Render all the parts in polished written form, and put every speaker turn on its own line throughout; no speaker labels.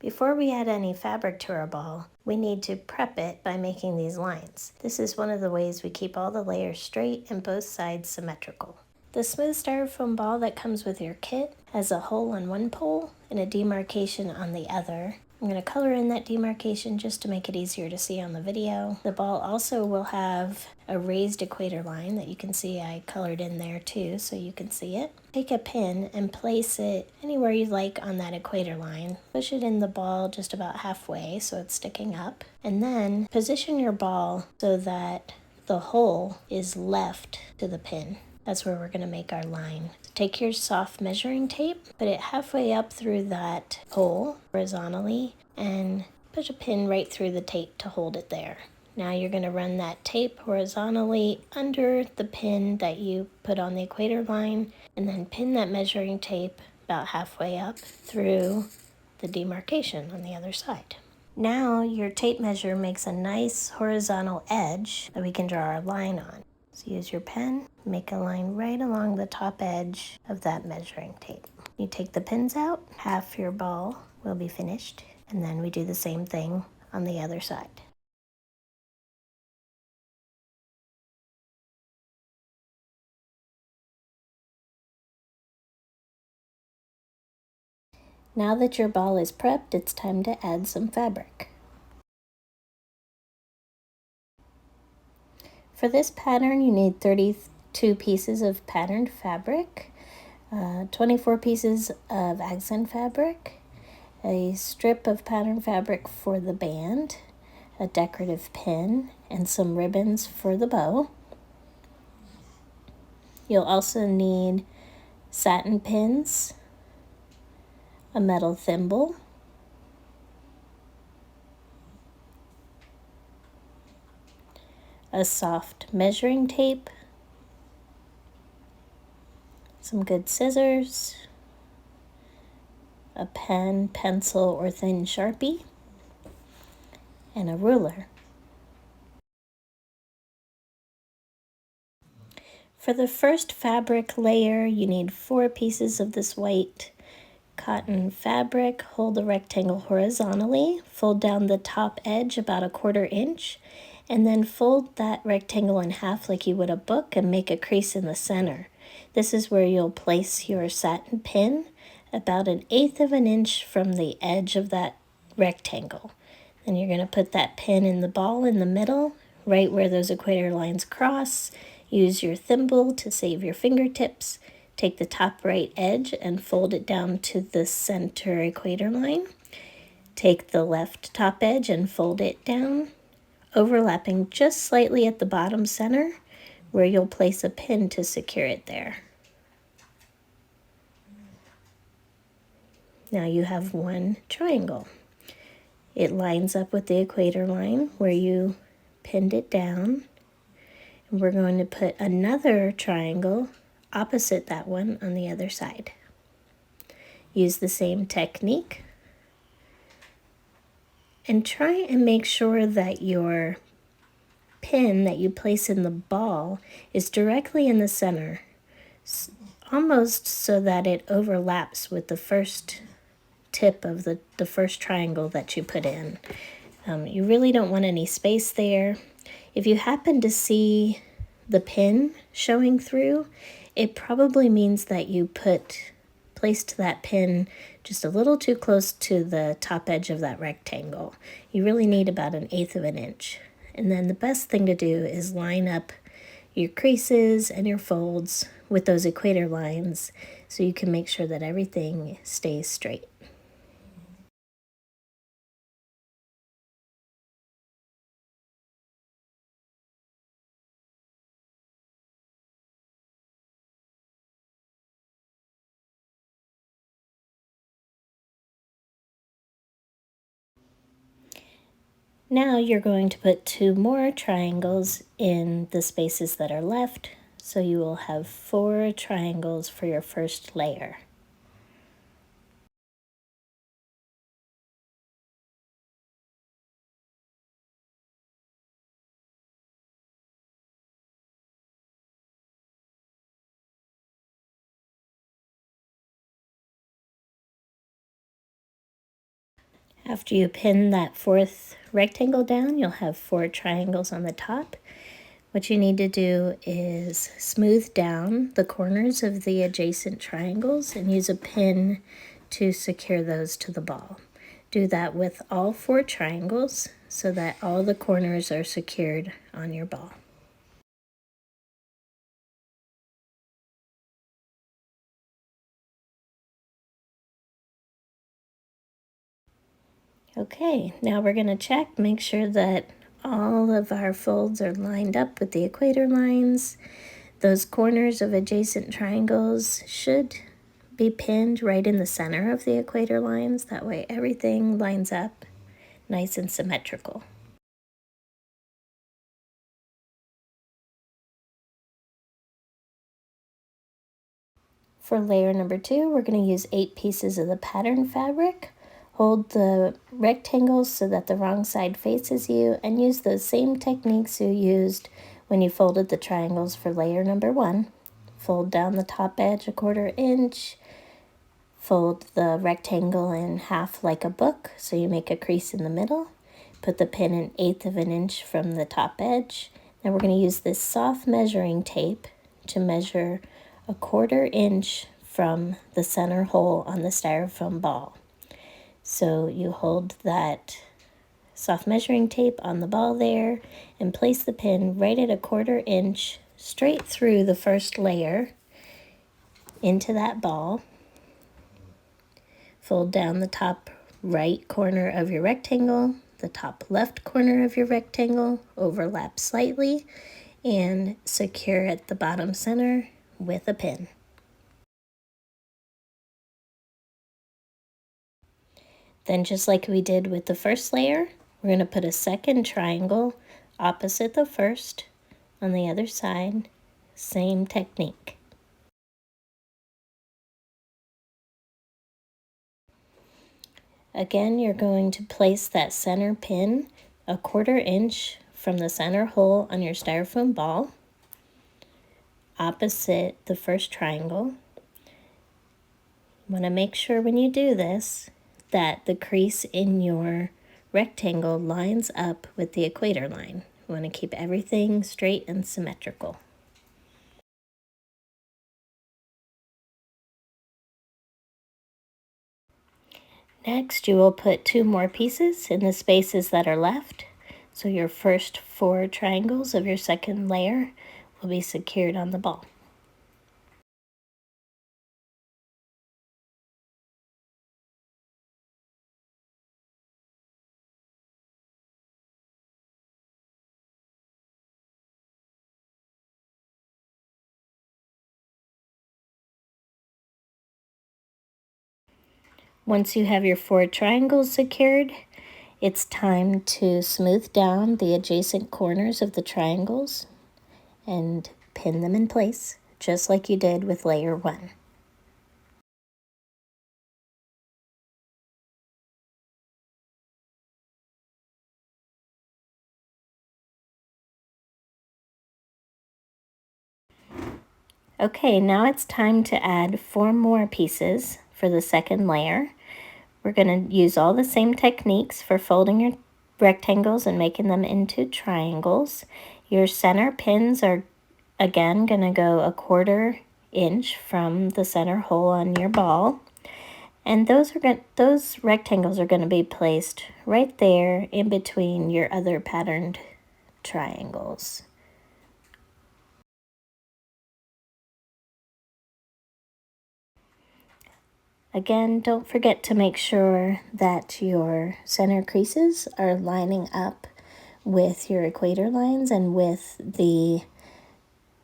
Before we add any fabric to our ball, we need to prep it by making these lines. This is one of the ways we keep all the layers straight and both sides symmetrical. The smooth styrofoam ball that comes with your kit has a hole on one pole and a demarcation on the other. I'm going to color in that demarcation just to make it easier to see on the video. The ball also will have a raised equator line that you can see I colored in there too, so you can see it. Take a pin and place it anywhere you like on that equator line. Push it in the ball just about halfway so it's sticking up. And then position your ball so that the hole is left to the pin. That's where we're going to make our line. Take your soft measuring tape, put it halfway up through that hole horizontally, and push a pin right through the tape to hold it there. Now you're going to run that tape horizontally under the pin that you put on the equator line, and then pin that measuring tape about halfway up through the demarcation on the other side. Now your tape measure makes a nice horizontal edge that we can draw our line on. So use your pen, make a line right along the top edge of that measuring tape. You take the pins out, half your ball will be finished, and then we do the same thing on the other side. Now that your ball is prepped, it's time to add some fabric. For this pattern, you need 32 pieces of patterned fabric, 24 pieces of accent fabric, a strip of patterned fabric for the band, a decorative pin, and some ribbons for the bow. You'll also need satin pins, a metal thimble, a soft measuring tape, some good scissors, a pen, pencil, or thin Sharpie, and a ruler. For the first fabric layer, you need 4 pieces of this white cotton fabric. Hold the rectangle horizontally, fold down the top edge about 1/4 inch, and then fold that rectangle in half like you would a book and make a crease in the center. This is where you'll place your satin pin about 1/8 of an inch from the edge of that rectangle. Then you're going to put that pin in the ball in the middle, right where those equator lines cross. Use your thimble to save your fingertips. Take the top right edge and fold it down to the center equator line. Take the left top edge and fold it down, overlapping just slightly at the bottom center, where you'll place a pin to secure it there. Now you have one triangle. It lines up with the equator line where you pinned it down. And we're going to put another triangle opposite that one on the other side. Use the same technique and try and make sure that your pin that you place in the ball is directly in the center, almost so that it overlaps with the first tip of the first triangle that you put in. You really don't want any space there. If you happen to see the pin showing through, it probably means that you placed that pin just a little too close to the top edge of that rectangle. You really need about 1/8 of an inch. And then the best thing to do is line up your creases and your folds with those equator lines so you can make sure that everything stays straight. Now you're going to put 2 more triangles in the spaces that are left, so you will have 4 triangles for your first layer. After you pin that fourth rectangle down, you'll have 4 triangles on the top. What you need to do is smooth down the corners of the adjacent triangles and use a pin to secure those to the ball. Do that with all 4 triangles so that all the corners are secured on your ball. Okay, now we're going to check, make sure that all of our folds are lined up with the equator lines. Those corners of adjacent triangles should be pinned right in the center of the equator lines. That way everything lines up nice and symmetrical. For layer number 2, we're going to use 8 pieces of the pattern fabric. Hold the rectangles so that the wrong side faces you and use those same techniques you used when you folded the triangles for layer number 1. Fold down the top edge a 1/4 inch. Fold the rectangle in half like a book so you make a crease in the middle. Put the pin 1/8 of an inch from the top edge. Now we're going to use this soft measuring tape to measure a 1/4 inch from the center hole on the styrofoam ball. So you hold that soft measuring tape on the ball there and place the pin right at a 1/4 inch straight through the first layer into that ball. Fold down the top right corner of your rectangle, the top left corner of your rectangle, overlap slightly, and secure at the bottom center with a pin. Then just like we did with the first layer, we're going to put a second triangle opposite the first on the other side, same technique. Again, you're going to place that center pin a 1/4 inch from the center hole on your styrofoam ball, opposite the first triangle. You want to make sure when you do this that the crease in your rectangle lines up with the equator line. You want to keep everything straight and symmetrical. Next, you will put 2 more pieces in the spaces that are left. So your first 4 triangles of your second layer will be secured on the ball. Once you have your 4 triangles secured, it's time to smooth down the adjacent corners of the triangles and pin them in place, just like you did with layer 1. Okay, now it's time to add 4 more pieces for the second layer. We're going to use all the same techniques for folding your rectangles and making them into triangles. Your center pins are again going to go a 1/4 inch from the center hole on your ball. And those rectangles are going to be placed right there in between your other patterned triangles. Again, don't forget to make sure that your center creases are lining up with your equator lines and with the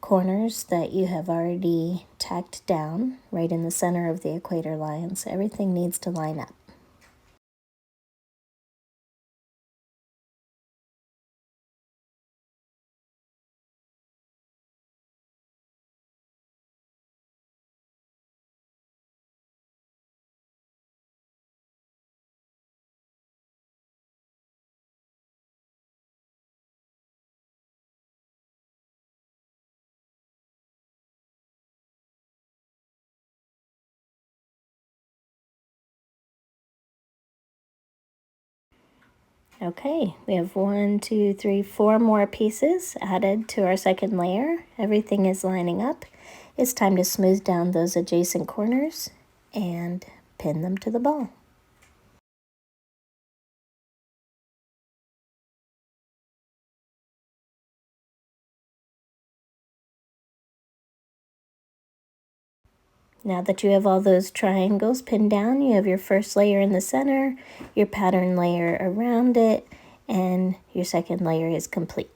corners that you have already tacked down right in the center of the equator lines. Everything needs to line up. Okay, we have 1, 2, 3, 4 more pieces added to our second layer. Everything is lining up. It's time to smooth down those adjacent corners and pin them to the ball. Now that you have all those triangles pinned down, you have your first layer in the center, your pattern layer around it, and your second layer is complete.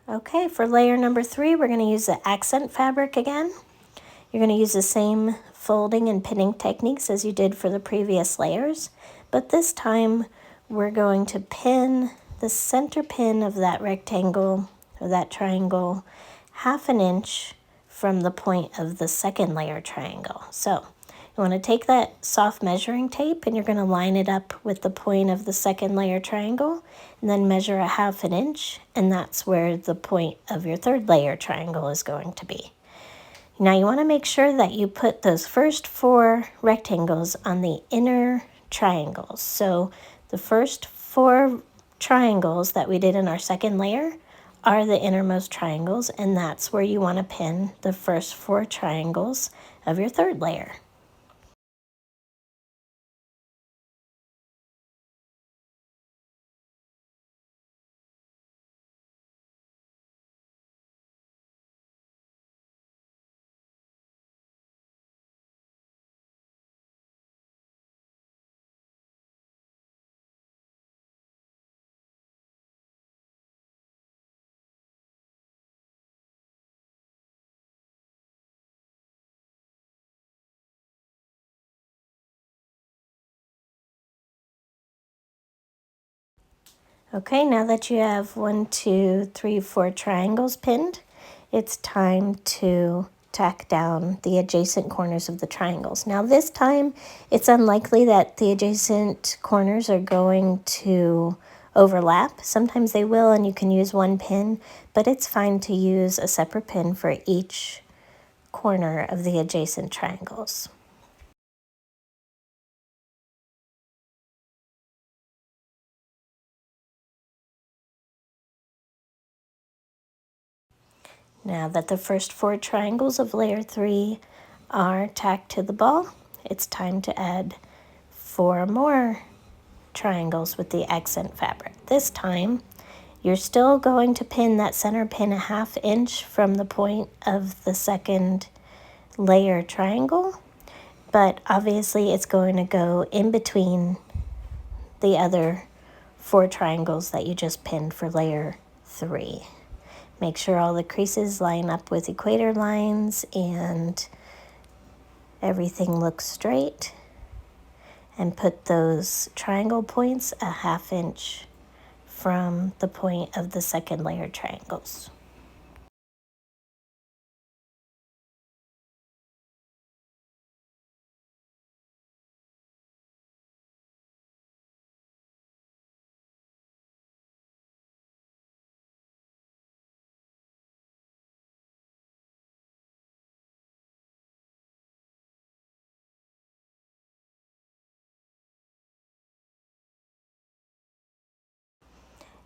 Okay, for layer number 3, we're going to use the accent fabric again. You're going to use the same folding and pinning techniques as you did for the previous layers, but this time we're going to pin the center pin of that rectangle or that triangle 1/2 inch from the point of the second layer triangle. So you want to take that soft measuring tape and you're going to line it up with the point of the second layer triangle and then measure 1/2 inch, and that's where the point of your third layer triangle is going to be. Now you want to make sure that you put those first 4 rectangles on the inner triangles. So the first 4 triangles that we did in our second layer are the innermost triangles, and that's where you want to pin the first 4 triangles of your third layer. Okay, now that you have 1, 2, 3, 4 triangles pinned, it's time to tack down the adjacent corners of the triangles. Now this time, it's unlikely that the adjacent corners are going to overlap. Sometimes they will and you can use one pin, but it's fine to use a separate pin for each corner of the adjacent triangles. Now that the first 4 triangles of layer 3 are tacked to the ball, it's time to add 4 more triangles with the accent fabric. This time, you're still going to pin that center pin 1/2 inch from the point of the second layer triangle, but obviously it's going to go in between the other 4 triangles that you just pinned for layer 3. Make sure all the creases line up with equator lines and everything looks straight. And put those triangle points 1/2 inch from the point of the second layer triangles.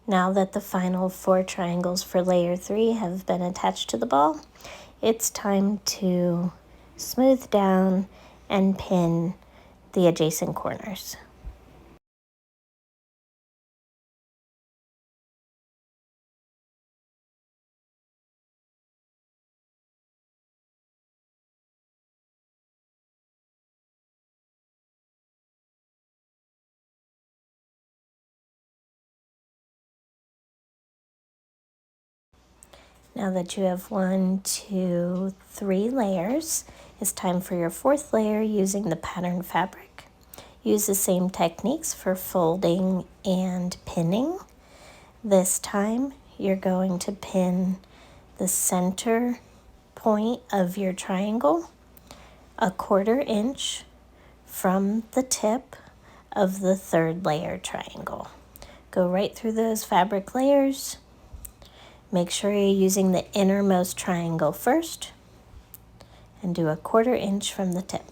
Now that the final 4 triangles for layer 3 have been attached to the ball, it's time to smooth down and pin the adjacent corners. Now that you have 1, 2, 3 layers, it's time for your 4th layer using the pattern fabric. Use the same techniques for folding and pinning. This time, you're going to pin the center point of your triangle 1/4 inch from the tip of the third layer triangle. Go right through those fabric layers. Make sure you're using the innermost triangle first and do 1/4 inch from the tip.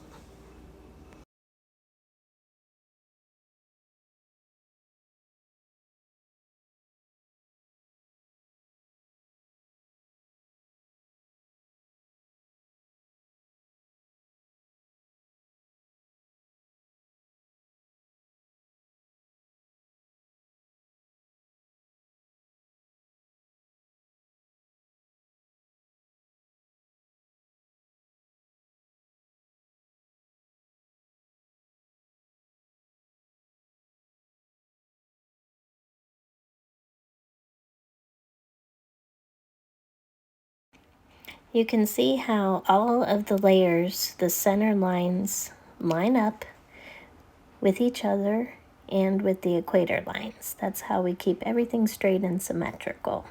You can see how all of the layers, the center lines, line up with each other and with the equator lines. That's how we keep everything straight and symmetrical.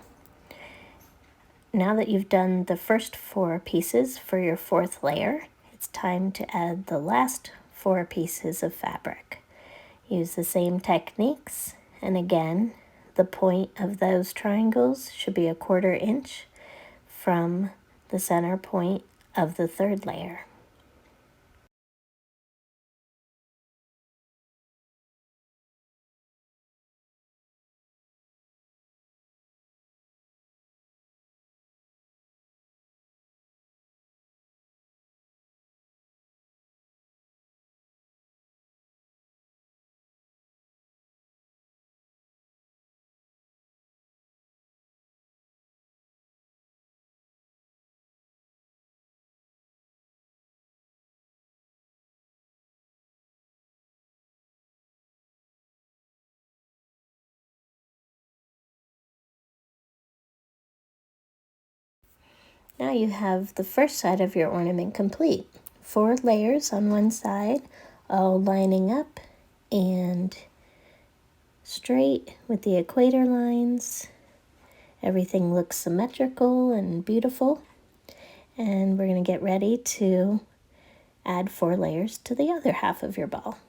Now that you've done the first 4 pieces for your 4th layer, it's time to add the last 4 pieces of fabric. Use the same techniques, and again, the point of those triangles should be 1/4 inch from the center point of the 3rd layer. Now you have the first side of your ornament complete. 4 layers on one side, all lining up and straight with the equator lines. Everything looks symmetrical and beautiful. And we're going to get ready to add 4 layers to the other half of your ball.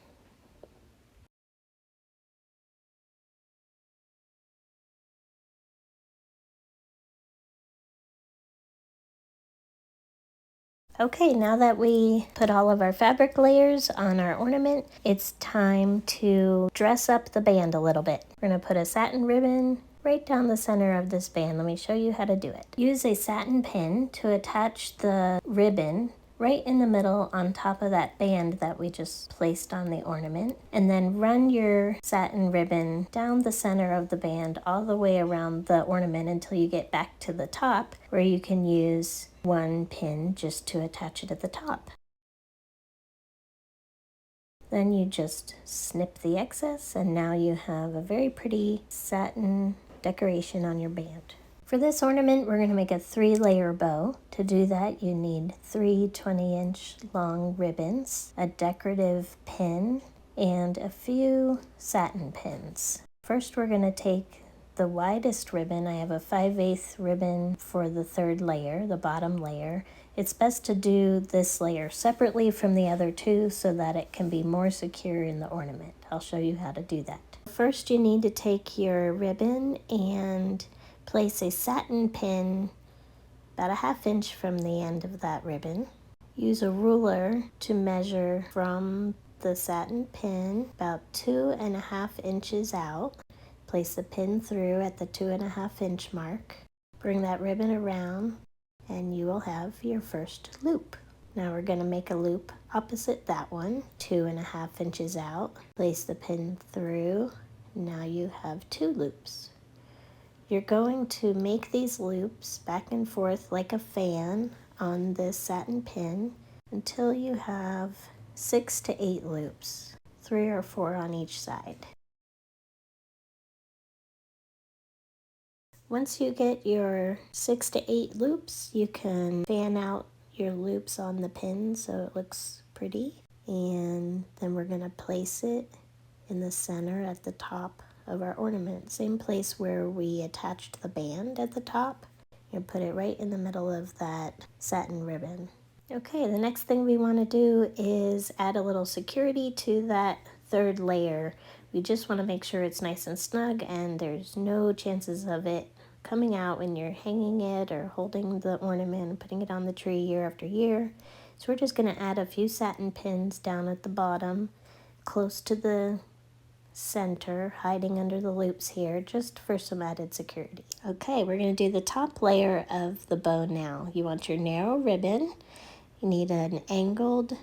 Okay, now that we put all of our fabric layers on our ornament, it's time to dress up the band a little bit. We're going to put a satin ribbon right down the center of this band. Let me show you how to do it. Use a satin pin to attach the ribbon right in the middle on top of that band that we just placed on the ornament, and then run your satin ribbon down the center of the band all the way around the ornament until you get back to the top, where you can use one pin just to attach it at the top. Then you just snip the excess, and now you have a very pretty satin decoration on your band. For this ornament, we're going to make a 3-layer bow. To do that, you need 3 20-inch long ribbons, a decorative pin, and a few satin pins. First, we're going to take the widest ribbon. I have a 5/8 ribbon for the 3rd layer, the bottom layer. It's best to do this layer separately from the other 2 so that it can be more secure in the ornament. I'll show you how to do that. First, you need to take your ribbon and place a satin pin about a 1/2 inch from the end of that ribbon. Use a ruler to measure from the satin pin about 2.5 inches out. Place the pin through at the 2.5 inch mark. Bring that ribbon around and you will have your first loop. Now we're going to make a loop opposite that one, 2.5 inches out. Place the pin through. Now you have 2 loops. You're going to make these loops back and forth like a fan on this satin pin until you have 6 to 8 loops, 3 or 4 on each side. Once you get your 6 to 8 loops, you can fan out your loops on the pin so it looks pretty. And then we're going to place it in the center at the top of our ornament. Same place where we attached the band at the top. You put it right in the middle of that satin ribbon. Okay, the next thing we want to do is add a little security to that 3rd layer. We just want to make sure it's nice and snug and there's no chances of it coming out when you're hanging it or holding the ornament and putting it on the tree year after year. So we're just going to add a few satin pins down at the bottom, close to the center, hiding under the loops here, just for some added security. Okay, we're going to do the top layer of the bow now. You want your narrow ribbon. You need an angled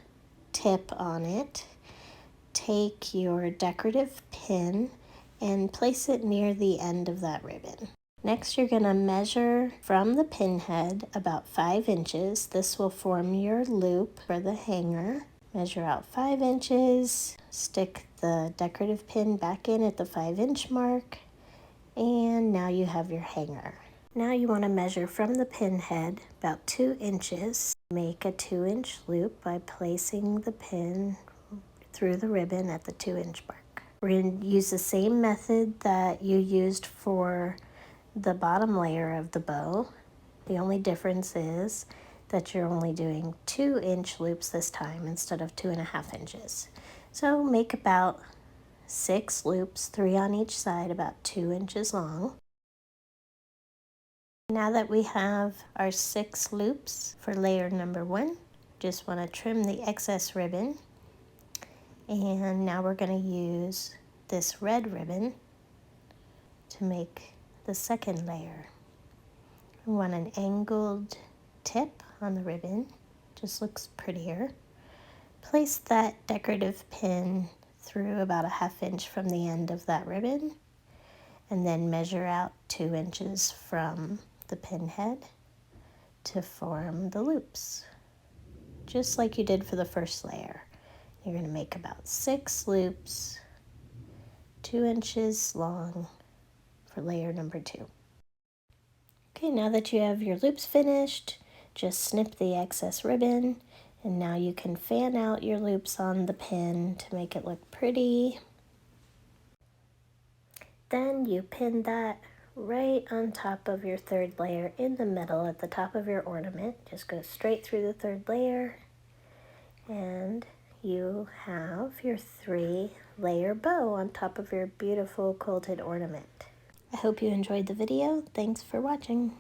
tip on it. Take your decorative pin and place it near the end of that ribbon. Next, you're going to measure from the pin head about 5 inches. This will form your loop for the hanger. Measure out 5 inches, stick the decorative pin back in at the 5 inch mark, and now you have your hanger. Now you want to measure from the pin head about 2 inches. Make a 2-inch loop by placing the pin through the ribbon at the 2-inch mark. We're going to use the same method that you used for the bottom layer of the bow. The only difference is that you're only doing 2-inch loops this time instead of 2.5 inches. So make about 6 loops, 3 on each side, about 2 inches long. Now that we have our 6 loops for layer number 1, just want to trim the excess ribbon. And now we're going to use this red ribbon to make the second layer. We want an angled tip on the ribbon, just looks prettier. Place that decorative pin through about a 1/2 inch from the end of that ribbon, and then measure out 2 inches from the pin head to form the loops, just like you did for the first layer. You're going to make about 6 loops, 2 inches long for layer number 2. Okay, now that you have your loops finished, just snip the excess ribbon, and now you can fan out your loops on the pin to make it look pretty. Then you pin that right on top of your 3rd layer in the middle at the top of your ornament. Just go straight through the 3rd layer, and you have your 3-layer bow on top of your beautiful quilted ornament. I hope you enjoyed the video. Thanks for watching.